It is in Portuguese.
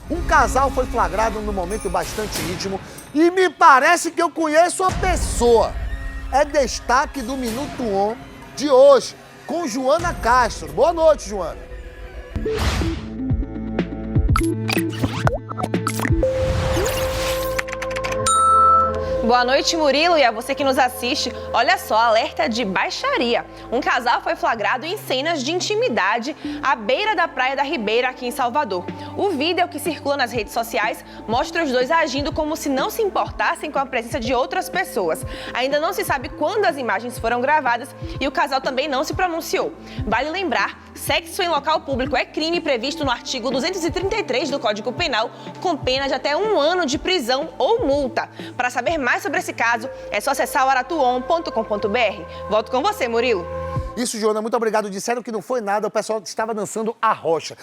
Um casal foi flagrado num momento bastante íntimo e me parece que eu conheço a pessoa. É destaque do Minuto On de hoje, com Joana Castro. Boa noite, Joana. Boa noite, Murilo, e a você que nos assiste. Olha só, alerta de baixaria. Um casal foi flagrado em cenas de intimidade à beira da Praia da Ribeira, aqui em Salvador. O vídeo que circula nas redes sociais mostra os dois agindo como se não se importassem com a presença de outras pessoas. Ainda não se sabe quando as imagens foram gravadas e o casal também não se pronunciou. Vale lembrar, sexo em local público é crime previsto no artigo 233 do Código Penal, com pena de até 1 ano de prisão ou multa. Para saber mais sobre esse caso, é só acessar o aratuon.com.br. Volto com você, Murilo. Isso, Joana, muito obrigado. Disseram que não foi nada, o pessoal estava dançando a rocha.